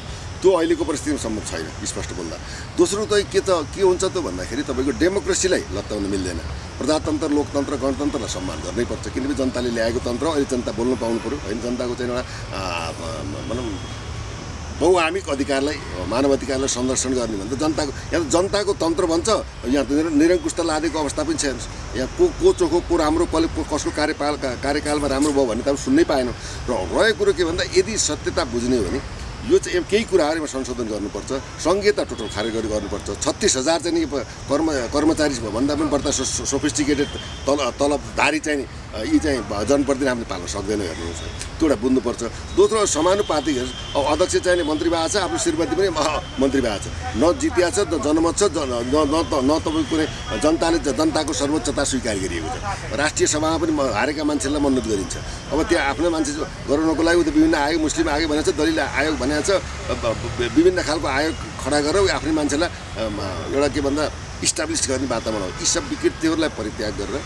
त्यो अहिलेको परिस्थितिमा सम्भव छैन स्पष्ट बोल्दा। दोस्रो त के हुन्छ त भन्दाखेरि तपाईँको डेमोक्रेसीलाई लत्याउन मिल्दैन। प्रजातन्त्र, लोकतन्त्र, गणतन्त्रलाई सम्मान गर्नै पर्छ, किनकि जनताले ल्याएको तन्त्र अहिले जनता बोल्न पाउनु पऱ्यो होइन। जनताको चाहिँ एउटा भनौँ बहुआमिक अधिकारलाई, मानव अधिकारलाई संरक्षण गर्ने भने त जनताको यहाँ जनताको तन्त्र भन्छ, यहाँ निरङ्कुशता लादेको अवस्था पनि छ। यहाँ को चोखो, को राम्रो, कसको कार्यकालमा राम्रो भयो भन्ने त अब सुन्नै पाएनौँ। र रहेको कुरो के भन्दा यदि सत्यता बुझ्ने हो भने यो चाहिँ केही कुराहरूमा संशोधन गर्नुपर्छ, सङ्घीयता टोटल खारेज गर्नुपर्छ। 36,000 चाहिँ नि कर्मचारी भन्दा पनि बढ्ता सोफिस्टिकेटेड तलबधारी चाहिँ यी चाहिँ जनप्रतिनिधि हामीले पाल्न सक्दैनौँ। हेर्नुहोस् त्यो एउटा बुझ्नुपर्छ। दोस्रो समानुपातिक अब अध्यक्ष चाहिने मन्त्री भएको छ, आफ्नो श्रीमती पनि मन्त्री भएको छ, न जितिया छ, न जनमत छ, न तपाईँको कुनै जनताले जनताको सर्वोच्चता स्वीकार गरिएको छ। राष्ट्रिय सभामा पनि हारेका मान्छेलाई मनोनित गरिन्छ। अब त्यहाँ आफ्नो मान्छे गराउनको लागि उता विभिन्न आयोग, मुस्लिम आयोग भनेको छ, दलित आयोग भनेको छ, विभिन्न खालको आयोग खडा गरेर आफ्नै मान्छेलाई एउटा के भन्दा इस्टाब्लिस गर्ने वातावरण हो। यी सब विकृतिहरूलाई परित्याग गरेर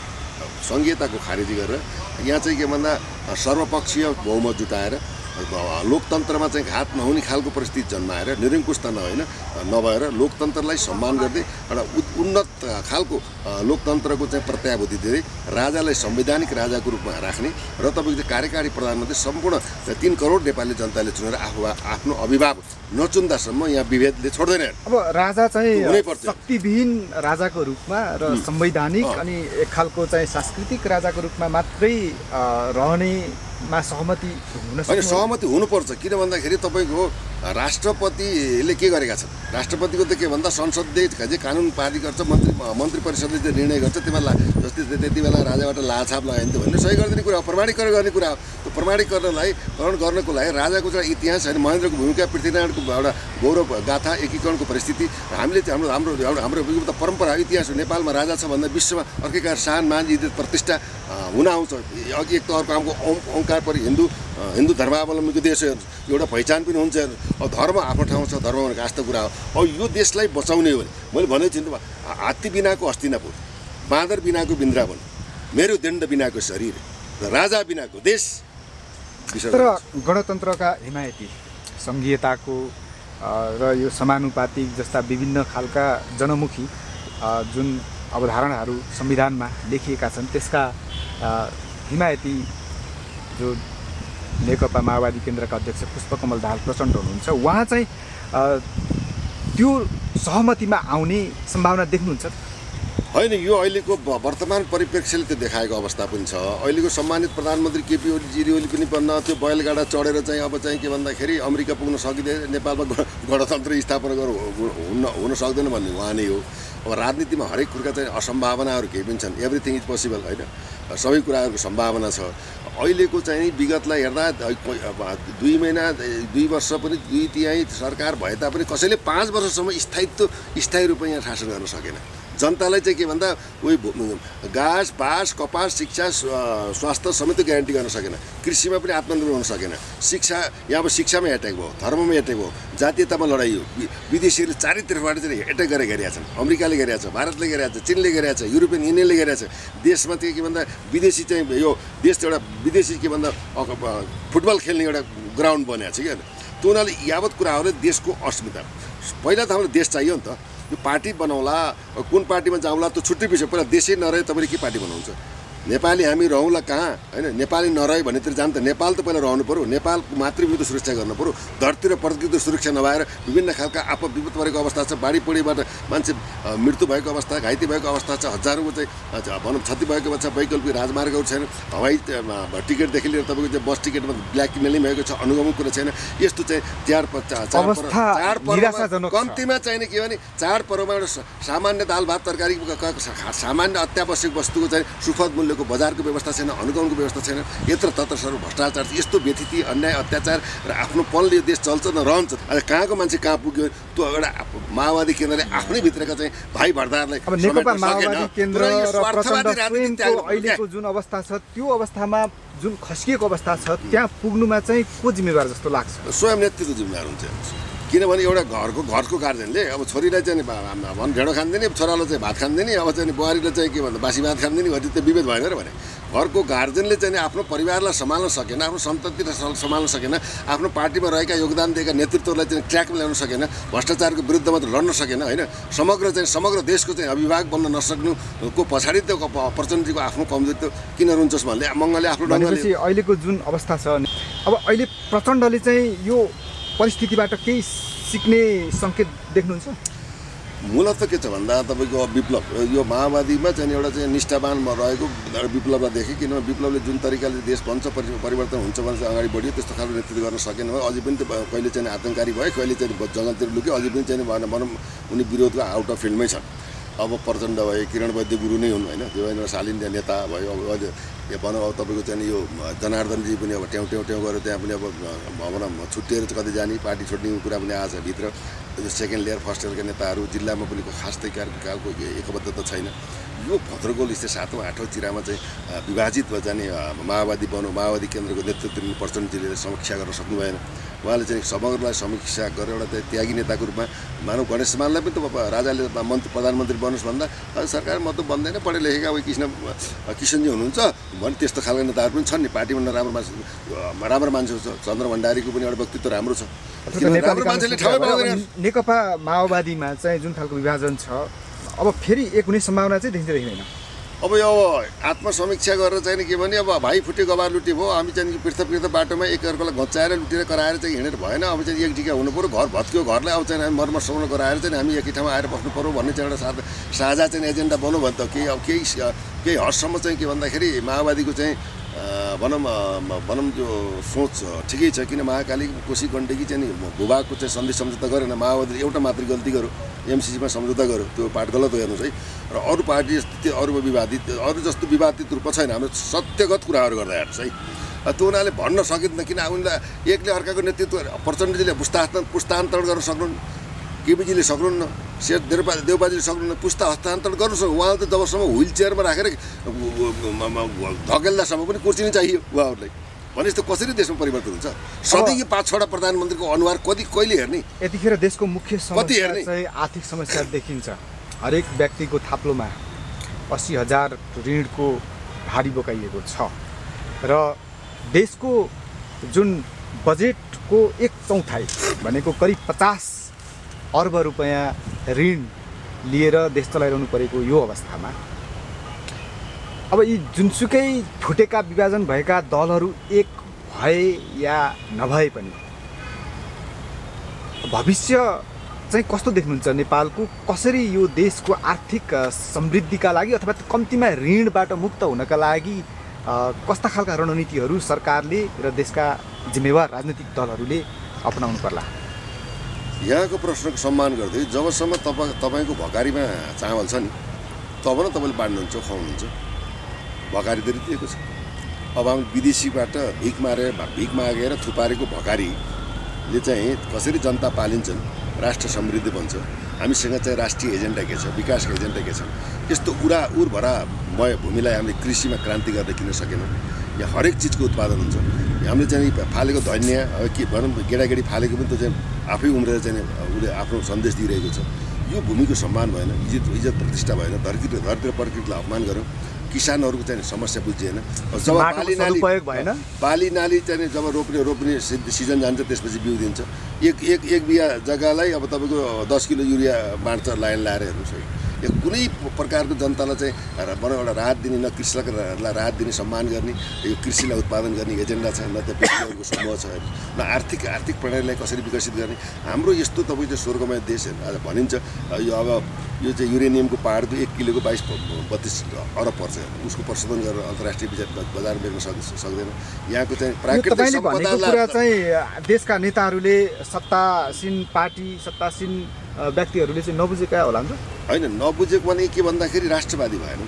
सङ्घीयताको खारेजी गरेर यहाँ चाहिँ के भन्दा सर्वपक्षीय बहुमत जुटाएर लोकतन्त्रमा चाहिँ घात नहुने खालको परिस्थिति जन्माएर निरङ्कुशता नभएर लोकतन्त्रलाई सम्मान गर्दै एउटा उन्नत खालको लोकतन्त्रको चाहिँ प्रत्याभूति दिँदै राजालाई संवैधानिक राजाको रूपमा राख्ने र तपाईँको चाहिँ कार्यकारी प्रधानमन्त्री सम्पूर्ण 3 करोड नेपाली जनताले चुनेर आफ्नो अभिभावक नचुन्दासम्म यहाँ विभेदले छोड्दैन। अब राजा चाहिँ शक्तिविहीन राजाको रूपमा र संवैधानिक अनि एक खालको चाहिँ सांस्कृतिक राजाको रूपमा मात्रै रहनेमा सहमति हुन सक्छ? सहमति हुनुपर्छ। किन भन्दाखेरि तपाईँको राष्ट्रपतिले के गरेका छन्, राष्ट्रपतिको त के भन्दा संसदले जे कानुन पारित गर्छ, मन्त्री परिषदले जे निर्णय गर्छ, जस्तै त्यति बेला राजाबाट लाछाप लगाइन्थ्यो भन्ने सही गरिदिने कुरा हो, प्रमाणीकरण गर्ने कुरा हो। त्यो प्रमाणीकरण गर्नको लागि राजाको चाहिँ इतिहास होइन, महेन्द्रको भूमिका, पृथ्वीनारायणको एउटा गौरव गाथा, एकीकरणको परिस्थिति, हामीले चाहिँ हाम्रो विगत परम्परा इतिहास हो। नेपालमा राजा छ भन्दा विश्वमा अर्कै सान मान इज्जत प्रतिष्ठा हुन आउँछ। अघि एक त अर्को हाम्रो ओङ्कार परि हिन्दू हिन्दू धर्मावलम्बीको देश एउटा पहिचान पनि हुन्छ। अब धर्म आफ्नो ठाउँ छ, धर्म भनेको आस्था कुरा हो। अब यो देशलाई बचाउने हो भने मैले भनेको छु नि, हात्ती बिनाको हस्तिनापुर, बाँदर बिनाको वृन्दावन, मेरुदण्ड बिनाको शरीर, राजा बिनाको देश। तर गणतन्त्रका हिमायती, सङ्घीयताको र यो समानुपातिक जस्ता विभिन्न खालका जनमुखी जुन अवधारणाहरू संविधानमा लेखिएका छन्, त्यसका हिमायती जो नेकपा माओवादी केन्द्रका अध्यक्ष पुष्पकमल दाहाल प्रचण्ड हुनुहुन्छ, उहाँ चाहिँ त्यो सहमतिमा आउने सम्भावना देख्नुहुन्छ? होइन, यो अहिलेको वर्तमान परिप्रेक्ष्यले त्यो देखाएको अवस्था पनि छ। अहिलेको सम्मानित प्रधानमन्त्री केपी ओली पनि त्यो बैलगाडा चढेर चाहिँ अब चाहिँ के भन्दाखेरि अमेरिका पुग्न सकिँदैन, नेपालमा गणतन्त्र स्थापना हुन सक्दैन भन्ने उहाँ नै हो। अब राजनीतिमा हरेक कुराका चाहिँ असम्भावनाहरू केही पनि छन्, एभ्रिथिङ इज पोसिबल होइन, सबै कुराहरूको सम्भावना छ। अहिलेको चाहिँ विगतलाई हेर्दा 2 महिना 2 वर्ष पनि 2/3 सरकार भए तापनि कसैले 5 वर्षसम्म स्थायी रूपमा यहाँ शासन गर्न सकेन। जनतालाई चाहिँ के भन्दा उही घाँस बाँस कपास शिक्षा स्वास्थ्य समेत ग्यारेन्टी गर्न सकेन। कृषिमा पनि आत्मनिर्भर हुन सकेन। शिक्षा यहाँ अब शिक्षामा एट्याक भयो, धर्ममा एट्याक भयो, जातीयतामा लडाइँ हो। विदेशीहरूले चारैतिरबाट चाहिँ एट्याक गरेर घेरेका छन्। अमेरिकाले घेरेका छ, भारतले घेरेका छ, चिनले घेरेका छ, युरोपियन युनियनले घेरेका छ। देशमा चाहिँ के भन्दा विदेशी चाहिँ यो देश एउटा विदेशी के भन्दा फुटबल खेल्ने एउटा ग्राउन्ड बनेको छ क्या। त्यो हुनाले यावत कुराहरूले देशको अस्मिता, पहिला त हाम्रो देश चाहियो नि त। यो पार्टी बनाउला, कुन पार्टीमा जाउँला त्यो छुट्टै विषय, पहिला देशै नरहे तपाईँले के पार्टी बनाउँछ? नेपाली हामी रहौँला कहाँ होइन? नेपाली नरहे भनेतिर जान्छ त नेपाल त पहिला रहनु पऱ्यो। नेपालको मातृभूमिको सुरक्षा गर्नु पऱ्यो। धरती र प्रकृतिको सुरक्षा नभएर विभिन्न खालका आपद विपद परेको अवस्था छ। बाढी पहिरोबाट मान्छे मृत्यु भएको अवस्था, घाइते भएको अवस्था छ। हजारौँको चाहिँ भनौँ क्षति भएको छ। वैकल्पिक राजमार्गहरू छैन। हवाई टिकटदेखि लिएर तपाईँको चाहिँ बस टिकटमा ब्ल्याकमेलिङ भएको छ। अनुगमन कुरा छैन। यस्तो चाहिँ चाडपर्व कम्तीमा चाहिने के भने चाडपर्वमा एउटा सामान्य दाल भात तरकारी सामान्य अत्यावश्यक वस्तुको चाहिँ सुपथ मूल्य बजारको व्यवस्था छैन, अनुगमनको व्यवस्था छैन। यत्र तत्र सर्व भ्रष्टाचार, यस्तो व्यथिति अन्याय अत्याचार र आफ्नो पनले देश चल्छ न रहन्छ। अहिले कहाँको मान्छे कहाँ पुग्यो त्यो एउटा माओवादी केन्द्रले आफ्नै भित्रका चाहिँ भाइ भर्दारलाई नेकपा माओवादी केन्द्र र प्रचण्ड अहिलेको जुन अवस्था छ त्यो अवस्थामा जुन खस्किएको अवस्था छ त्यहाँ पुग्नुमा चाहिँ को जिम्मेवार जस्तो लाग्छ? स्वयं नेतृत्व जिम्मेवार हुन्छ। किनभने एउटा घरको गार्जेनले अब छोरीलाई चाहिँ ढेँडो खाँदैन, छोरालाई चाहिँ भात खाँदैन, अब चाहिँ बुहारीलाई चाहिँ के भन्दा बासी भात खाँदैन, घरि त्यो विभेद भएन र भने घरको गार्जेनले चाहिँ आफ्नो परिवारलाई सम्हाल्न सकेन, आफ्नो सन्ततिलाई सम्हाल्न सकेन, आफ्नो पार्टीमा रहेका योगदान दिएका नेतृत्वलाई चाहिँ ट्र्याकमा ल्याउन सकेन, भ्रष्टाचारको विरुद्धमा त लड्न सकेन होइन, समग्र देशको चाहिँ अभिभावक बन्न नसक्नुको पछाडि त प्रचण्डजीको आफ्नो कमजोरी त किन रुन्छस् भन्ने मङ्गलले आफ्नो ढङ्गले। अहिलेको जुन अवस्था छ अब अहिले प्रचण्डले चाहिँ यो परिस्थितिबाट केही सिक्ने सङ्केत देख्नुहुन्छ? मूलत के छ भन्दा तपाईँको विप्लव यो माओवादीमा चाहिँ एउटा चाहिँ निष्ठावान रहेको विप्लवलाई देखेँ। किनभने विप्लवले जुन तरिकाले देश बन्छ परिवर्तन हुन्छ भने चाहिँ अगाडि बढ्यो, त्यस्तो खालको नेतृत्व गर्न सकेन भयो। अझै पनि कहिले चाहिँ आतङ्ककारी भयो, कहिले चाहिँ जङ्गलतिर लुक्यो, अझै पनि चाहिँ भनौँ उनी विरोधको आउट अफ फिल्डमै छन्। अब प्रचण्ड भयो, किरण वैद्य गुरु नै हुन् होइन, देवेन्द्र शालिन नेता भयो। अब अहिले भनौँ अब तपाईँको चाहिँ यो जनार्दनजी पनि अब ट्याउ गरेर त्यहाँ पनि अब भनौँ छुट्टिएर कतै जाने, पार्टी छोड्ने कुरा पनि आएको छ भित्र। सेकेन्ड लेयर फर्स्ट लेयरका नेताहरू जिल्लामा पनि खास खालको एकबद्धता छैन। यो भद्रगोल स्थित 7औँ 8औँ चिरामा चाहिँ विभाजित जाने माओवादी माओवादी केन्द्रको नेतृत्व प्रचण्डजीले समीक्षा गर्न सक्नु भएन। उहाँले चाहिँ समग्रलाई समीक्षा गरेर एउटा चाहिँ त्यागी नेताको रूपमा मानव गणेश समानलाई पनि त राजाले प्रधानमन्त्री बन्नुहोस् भन्दा सरकार म त बन्दैन, पढे लेखेका उही किसनजी हुनुहुन्छ भने त्यस्तो खालका नेताहरू पनि छन् नि। पार्टीमा राम्रो मान्छे छ। चन्द्र भण्डारीको पनि एउटा व्यक्तित्व राम्रो छ। नेकपा माओवादीमा चाहिँ जुन खालको विभाजन छ अब फेरि एक हुने सम्भावना चाहिँ देखिँदैन। अब यो आत्मसमीक्षा गरेर चाहिँ के भने अब भाइ फुटे गवार लुटी भयो, हामी चाहिँ पृथक बाटोमा एकअर्कालाई घचाएर लुटेर कराएर चाहिँ हिँडेर भएन। अब चाहिँ एक टिका हुनु पऱ्यो, घर भत्कियो घरलाई अब चाहिँ हामी मर्मसम्म गराएर चाहिँ हामी एकै ठाउँमा आएर बस्नु पऱ्यो भन्ने चाहिँ एउटा साझा चाहिँ एजेन्डा बनाउँ भने त केही हदसम्म चाहिँ के भन्दाखेरि माओवादीको चाहिँ भनौँ त्यो सोच ठिकै छ। किन महाकाली कोशी गण्डकी चाहिँ भूभागको चाहिँ सन्धि सम्झौता गरेन, माओवादीले एउटा मात्रै गल्ती गर्यो, एमसिसीमा सम्झौता गर्यो, त्यो पार्ट गलत हो हेर्नुहोस् है। र अरू पार्टी अरूमा अरू जस्तो विवादित रूपमा छैन, हाम्रो सत्यगत कुराहरू गर्दा हेर्नुहोस् है। त्यो उनीहरूले भन्न सकिँदैन, किन उनीहरूलाई एकले अर्काको नेतृत्व प्रचण्डजीले पुस्तान्तरण गर्न सक्नुहुन्न, केपीजीले सक्नुहुन्न, देवबाजीले सक्नुहुन्न, पुस्ता हस्तान्तरण गर्नु सक्नु। उहाँले त जबसम्म व्हिल चेयरमा राखेर धकेल्दासम्म पनि कुर्सी नै चाहियो उहाँहरूलाई। भनेपछि त कसरी देशमा परिवर्तन हुन्छ? सधैँ यो 5-6वटा प्रधानमन्त्रीको अनुहार कहिले हेर्ने? यतिखेर देशको मुख्य समस्या हेर्ने? चाहिँ आर्थिक समस्या देखिन्छ। हरेक व्यक्तिको थाप्लोमा 80,000 ऋणको भारी बोकाइएको छ र देशको जुन बजेटको 1/4 भनेको करिब 50 अर्ब रुपैयाँ ऋण लिएर देश चलाइरहनु परेको यो अवस्थामा अब यी जुनसुकै फुटेका विभाजन भएका दलहरू एक भए या नभए पनि भविष्य चाहिँ कस्तो देख्नुहुन्छ? नेपालको कसरी यो देशको आर्थिक समृद्धिका लागि अथवा कम्तीमा ऋणबाट मुक्त हुनका लागि कस्ता खालका रणनीतिहरू सरकारले र देशका जिम्मेवार राजनीतिक दलहरूले अपनाउनु पर्ला? यहाँको प्रश्नको सम्मान गर्दै जबसम्म तपाईँको भकारीमा चामल छ नि तब न तपाईँले बाँड्नुहुन्छ, खुवाउनुहुन्छ। भकारी त दिएको छ। अब हामी विदेशीबाट भिख मागेर थुपारेको भकारीले चाहिँ कसरी जनता पालिन्छन्, राष्ट्र समृद्धि बन्छ, हामीसँग चाहिँ राष्ट्रिय एजेन्डा के छ, विकासको एजेन्डा के छ? यस्तो उरभरा भूमिलाई हामीले कृषिमा क्रान्ति गर्न किन सकेनौँ? यहाँ हरेक चिजको उत्पादन हुन्छ। हामीले चाहिँ फालेको धन्य के भनौँ गेडागेडी फालेको पनि त्यो चाहिँ आफै उम्रेर चाहिँ उसले आफ्नो सन्देश दिइरहेको छ। यो भूमिको सम्मान भएन, इज्जत प्रतिष्ठा भएन, धरती र प्रकृतिलाई अपमान गऱ्यौँ। किसानहरूको चाहिँ समस्या बुझिएन। जब बाली नाली चाहिँ जब रोप्ने सिजन जान्छ त्यसपछि बिउ दिन्छ। एक बिहा जग्गालाई अब तपाईँको 10 किलो युरिया बाँड्छ लाइन लाएर हेर्नुहोस् है। यो कुनै प्रकारको जनतालाई चाहिँ एउटा राहत दिने, न कृषकलाई राहत दिने, सम्मान गर्ने, यो कृषिलाई उत्पादन गर्ने एजेन्डा छ, न त व्यक्तिहरूको समूह छ, न आर्थिक प्रणालीलाई कसरी विकसित गर्ने। हाम्रो यस्तो तपाईँको चाहिँ स्वर्गमय देश आज भनिन्छ। यो चाहिँ युरेनियमको पहाडको 1 किलोको 22-32 अरब पर्छ। उसको प्रशोधन गरेर अन्तर्राष्ट्रिय बजारमा बेच्न सक्दैन। यहाँको चाहिँ प्राकृतिक सम्पदा चाहिँ देशका नेताहरूले सत्तासीन पार्टी सत्तासीन व्यक्तिहरूले चाहिँ नबुझेका होला नि त? होइन, नबुझेको भने के भन्दाखेरि राष्ट्रवादी भएन,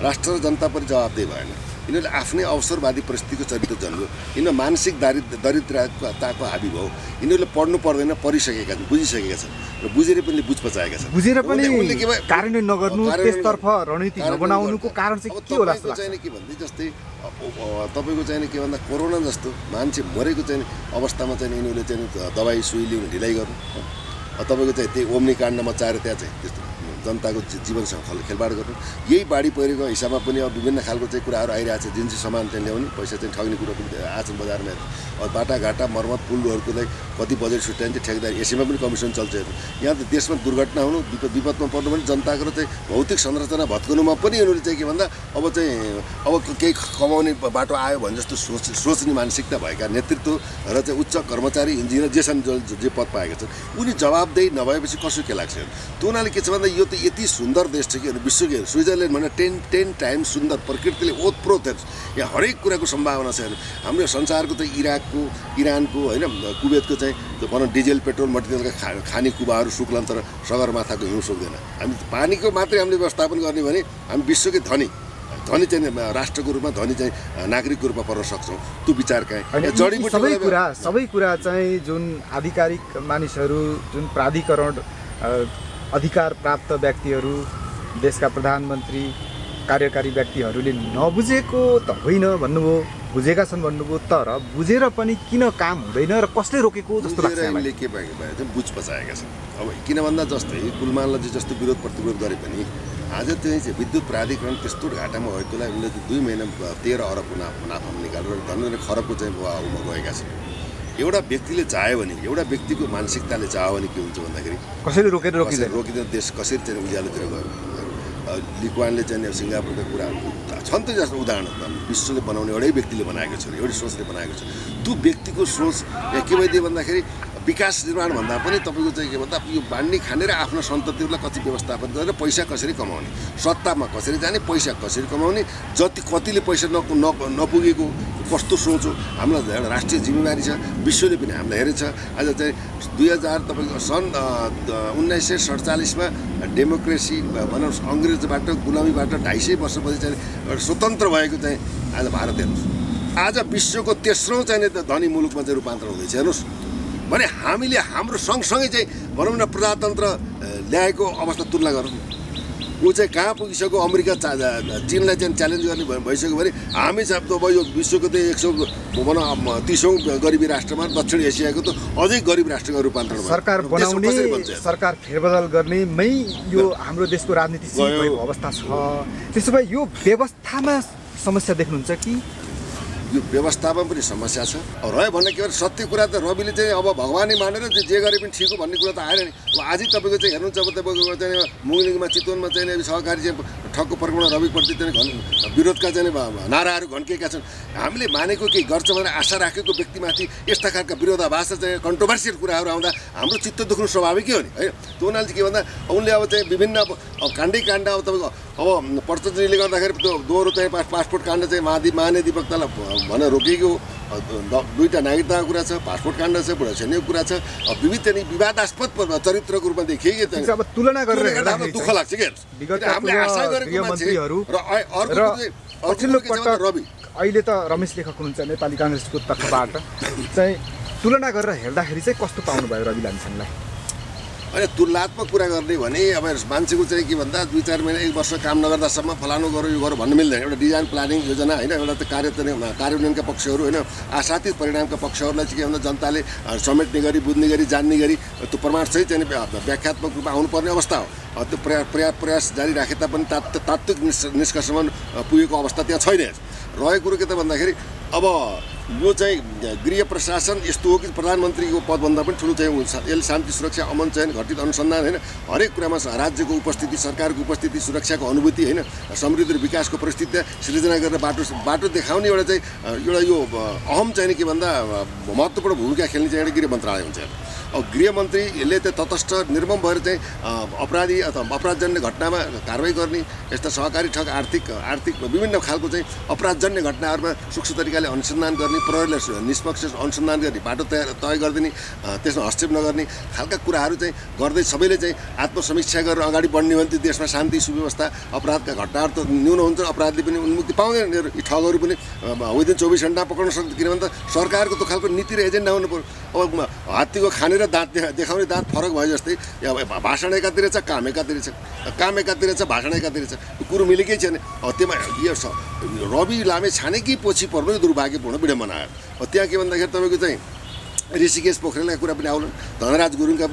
राष्ट्र र जनताप्रति जवाबदेही भएन। यिनीहरूले आफ्नै अवसरवादी परिस्थितिको चरित्र जन्म्यो। यिनीहरू मानसिक दरिद्रताको हाबी भयो। यिनीहरूले पढ्नु पर्दैन, पढिसकेका छन्, बुझिसकेका छन् र बुझेर पनि बुझ पचाएका छन्। बुझेर पनि कार्यान्वयन नगर्नु, त्यसतर्फ रणनीति नबनाउनुको कारण चाहिँ के होला जस्तो लाग्छ? चाहिँ के भन्दै जस्तै तपाईँको चाहिँ के भन्दा कोरोना जस्तो मान्छे मरेको चाहिँ अवस्थामा चाहिँ यिनीहरूले चाहिँ दबाई सुई लिनु ढिलाइ गर्नु, तपाईँको चाहिँ त्यही ओम्नी काण्ड मचाएर त्यहाँ चाहिँ त्यस्तो जनताको जीवनसँग खेलबाड गर्नु। यही बाढी पहिरोको हिसाबमा पनि अब विभिन्न खालको चाहिँ कुराहरू आइरहेको छ। जुन चाहिँ सामान चाहिँ ल्याउने, पैसा चाहिँ ठग्ने कुरो पनि आछन् बजारमा। अब बाटाघाटा मर्मत पुलहरूको लागि कति बजेट छुट्याइन्छ, ठेकदार यसैमा पनि कमिसन चल्छ। यहाँ त देशमा दुर्घटना हुनु, विपदमा पर्नु पनि जनताको चाहिँ भौतिक संरचना भत्कनुमा पनि यिनीहरूले चाहिँ के भन्दा अब केही कमाउने बाटो आयो भने जस्तो सोच्ने मानसिकता भएका नेतृत्व र चाहिँ उच्च कर्मचारी इन्जिनियर जे छन् जे पद पाएका छन् उनी जवाबदेही नभएपछि कसो के लाग्छ? त्यो हुनाले के छ भन्दा यो त यति सुन्दर देश छ कि विश्वको स्विजरल्यान्ड भने 10 टाइम्स सुन्दर, प्रकृतिले ओतप्रोत यहाँ हरेक कुराको सम्भावना छ। हाम्रो संसारको चाहिँ इराकको, इरानको, होइन कुवेतको चाहिँ भनौँ डिजेल पेट्रोल मटेरियलका खाने कुवाहरू सुक्लान्, तर सगरमाथाको हिउँ सुक्दैन। हामी पानीको मात्रै हामीले व्यवस्थापन गर्ने भने हामी विश्वकै धनी चाहिँ राष्ट्रको रूपमा, धनी चाहिँ नागरिकको रूपमा पर्न सक्छौँ। त्यो विचार कहाँ जडीबुटी सबै कुरा चाहिँ जुन आधिकारिक मानिसहरू, जुन प्राधिकरण अधिकार प्राप्त व्यक्तिहरू, देशका प्रधानमन्त्री, कार्यकारी व्यक्तिहरूले नबुझेको त होइन भन्नुभयो, बुझेका छन् भन्नुभयो, तर बुझेर पनि किन काम हुँदैन र कसले रोकेको जस्तो लाग्छ? हामीले के भए चाहिँ बुझ पचाएका छन्। अब किन भन्दा जस्तै गुलमानलाई जस्तो विरोध प्रतिरोध गरे पनि आज चाहिँ विद्युत प्राधिकरण त्यस्तो घाटामा भएकोलाई उनले 2 महिना 13 अरबको नाफा निकालेर धन्य खरबको चाहिँ गएका छन्। एउटा व्यक्तिले चाह्यो भने, एउटा व्यक्तिको मानसिकताले चाह्यो भने के हुन्छ भन्दाखेरि कसैले रोकिँदैन देश कसरी चाहिँ उज्यालोतिर गयो। लिक्वानले चाहिँ सिङ्गापुरका कुराहरू छन् त जस्तो उदाहरण विश्वले बनाउने एउटै व्यक्तिले बनाएको छ, एउटै सोचले बनाएको छ। त्यो व्यक्तिको सोच के भइदियो भन्दाखेरि विकास निर्माण भन्दा पनि तपाईँको चाहिँ के भन्दा यो बाँड्ने खाने र आफ्नो सन्ततिहरूलाई कति व्यवस्थापन गरेर पैसा कसरी कमाउने, सत्तामा कसरी जाने, पैसा कसरी कमाउने, कतिले पैसा नपुगेको कस्तो सोच हो। हामीलाई एउटा राष्ट्रिय जिम्मेवारी छ, विश्वले पनि हामीलाई हेरेछ। आज चाहिँ 2000 तपाईँको सन् 1947मा डेमोक्रेसी भनौँ अङ्ग्रेजबाट गुलामीबाट 250 वर्षपछि चाहिँ एउटा स्वतन्त्र भएको चाहिँ आज भारत हेर्नुहोस्, आज विश्वको तेस्रो चाहिँ धनी मुलुकमा चाहिँ रूपान्तरण हुँदैछ। हेर्नुहोस् भने हामीले हाम्रो सँगसँगै चाहिँ भनौँ न प्रजातन्त्र ल्याएको अवस्था तुलना गरौँ। ऊ चाहिँ कहाँ पुगिसक्यो अमेरिका चीनलाई चाहिँ च्यालेन्ज गर्ने भइसक्यो भने हामी चाहिँ अब यो विश्वको त 130औं गरिबी राष्ट्रमा दक्षिण एसियाको त अझै गरिब राष्ट्रको रूपान्तरण भयो। सरकार बनाउने सरकार फेरबदल गर्नेमै यो हाम्रो देशको राजनीति भएको अवस्था छ। त्यसो भए यो व्यवस्थामा समस्या देख्नुहुन्छ कि यो व्यवस्थामा पनि समस्या छ। रह्यो भन्ने के भन्छ सत्य कुरा त रविले चाहिँ अब भगवानै मानेर जे गरे पनि ठिक हो भन्ने कुरा त आएन नि। अब आज तपाईँको चाहिँ हेर्नुहुन्छ अब तपाईँको चाहिँ मुगलिङमा चितवनमा चाहिँ सहकारी चाहिँ ठगको प्रकरण रविप्रति चाहिँ विरोधका चाहिँ नाराहरू घन्किएका छन्। हामीले मानेको केही गर्छ भनेर आशा राखेको व्यक्तिमाथि यस्ता खालका विरोधाभास चाहिँ कन्ट्रोभर्सियल कुराहरू आउँदा हाम्रो चित्त दुख्नु स्वाभाविकै हो नि है। त्यो हुनाले चाहिँ के भन्दा उनले अब चाहिँ विभिन्न अब काण्डै काण्ड अब तपाईँको अब पत्रले गर्दाखेरि त्यो दोहोरो चाहिँ पासपोर्ट काण्ड चाहिँ महाधिवक्तालाई भनेर रोकिएको दुईवटा नागरिकताको कुरा छ, पासपोर्ट काण्ड छ, बुढासैनीको कुरा छ। विविध चाहिँ विवादास्पद चरित्रको रूपमा देखिए अब तुलना गरेर दुःख लाग्छ क्या हामीले आशा गरेको मान्छे र पछिल्लो पटक रवि अहिले त रमेश लेखक हुनुहुन्छ नेपाली काङ्ग्रेसको तर्फबाट चाहिँ तुलना गरेर हेर्दाखेरि चाहिँ कस्तो पाउनुभयो रवि लामिछानेलाई? अनि तुलनात्मक कुरा गर्ने भने अब मान्छेको चाहिँ के भन्दा 2-4 महिना 1 वर्ष काम नगर्दासम्म फलानु गरौँ यो गरौँ भन्नु मिल्दैन। एउटा डिजाइन प्लानिङ योजना होइन, एउटा त कार्यान्वयनका पक्षहरू होइन, आशातीत परिणामका पक्षहरूलाई चाहिँ के भन्दा जनताले समेट्ने गरी बुझ्ने गरी जान्ने गरी त्यो प्रमाणसहित चाहिँ व्याख्यात्मक रूपमा आउनुपर्ने अवस्था हो। त्यो प्रयास जारी राखे तापनि तात्विक निष्कर्षमा पुगेको अवस्था त्यहाँ छैन। रहेको कुरो के त भन्दाखेरि अब यो चाहिँ गृह प्रशासन यस्तो हो कि प्रधानमन्त्रीको पदभन्दा पनि ठुलो चाहिँ यसले शान्ति सुरक्षा अमन चयन घटित अनुसन्धान होइन हरेक कुरामा राज्यको उपस्थिति सरकारको उपस्थिति सुरक्षाको अनुभूति होइन समृद्धि र विकासको परिस्थिति सृजना गरेर बाटो देखाउने एउटा चाहिँ एउटा यो अहम चाहिँ के भन्दा महत्त्वपूर्ण भूमिका खेल्ने चाहिँ एउटा गृह मन्त्रालय हुन्छ। अब गृहमन्त्रीले चाहिँ तटस्थ निर्मम भएर चाहिँ अपराधी अथवा अपराधजन्य घटनामा कारवाही गर्ने यस्ता सहकारी ठग आर्थिक विभिन्न खालको चाहिँ अपराधजन्य घटनाहरूमा सूक्ष्म तरिकाले अनुसन्धान गर्ने, प्रहरीलाई निष्पक्ष अनुसन्धान गर्ने, बाटो तय गरिदिने, त्यसमा हस्तक्षेप नगर्ने खालका कुराहरू चाहिँ गर्दै सबैले चाहिँ आत्मसमीक्षा गरेर अगाडि बढ्ने भने त्यो देशमा शान्ति सुव्यवस्था अपराधका घटनाहरू त न्यून हुन्छ, अपराधले पनि उन्मुक्ति पाउँदैन, यी ठगहरू पनि विदिन 24 घण्टा पक्राउन सक्छ। किनभने त सरकारको त खालको नीति र एजेन्डा हुनु पर्यो। अब हात्तीको खाने र दाँत देखाउने दाँत फरक भयो जस्तै भाषण एकातिर छ, काम एकातिर छ, काम एकातिर छ, भाषण एकातिर छ, यो कुरो मिलेकै छैन। त्यसमा यो रवि लामिछानेकै पछि पर्नु यो दुर्भाग्यपूर्ण विडम्बना आयो। त्यहाँ के भन्दाखेरि तपाईँको चाहिँ ऋषिकेश पोखरेलका कुरा पनि आउलान्, धनराज गुरुङका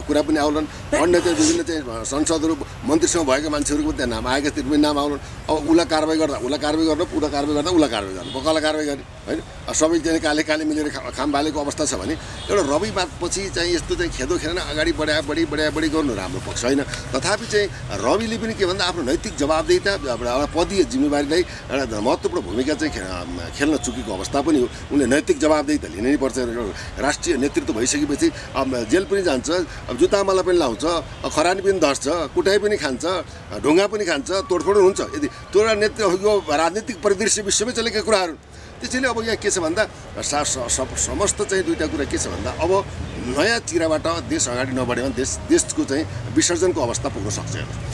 कुरा पनि आउलान्, अन्य चाहिँ विभिन्न चाहिँ संसदहरू मन्त्रीसँग भएका मान्छेहरूको त्यहाँ नाम आएका त्यो पनि नाम आउलान्। अब उसलाई कारवाही गर्दा उसलाई कारवाही गर्न, उसलाई कारवाही गर्दा उसलाई कारवाही गर्नु, बकालाई कारवाही गर्ने होइन। सबै चाहिँ काले मिलेर खाम बालेको अवस्था छ भने एउटा रवि बादपछि चाहिँ यस्तो चाहिँ खेदो खेलेर अगाडि बढी गर्नु राम्रो पक्ष होइन। तथापि चाहिँ रविले पनि के भन्दा आफ्नो नैतिक जवाबदेहिता एउटा पदीय जिम्मेवारीलाई एउटा महत्त्वपूर्ण भूमिका चाहिँ खेल्न चुकेको अवस्था पनि हो। उनले नैतिक जवाबदेहिता लिनै पर्छ। राष्ट्रिय नेतृत्व भइसकेपछि अब जेल पनि जान्छ, अब जुत्तामाला पनि लाउँछ, खरानी पनि धर्छ, कुटाइ पनि खान्छ, ढुङ्गा पनि खान्छ, तोडफोड हुन्छ। यदि त्यो नेतृत्व यो राजनीतिक परिदृश्य विश्वमै चलेका कुराहरू। त्यसैले अब यहाँ के छ भन्दा समस्त चाहिँ दुईवटा कुरा के छ भन्दा अब नयाँ चिराबाट देश अगाडि नबढ्यो भने देशको चाहिँ विसर्जनको अवस्था पुग्न सक्छ।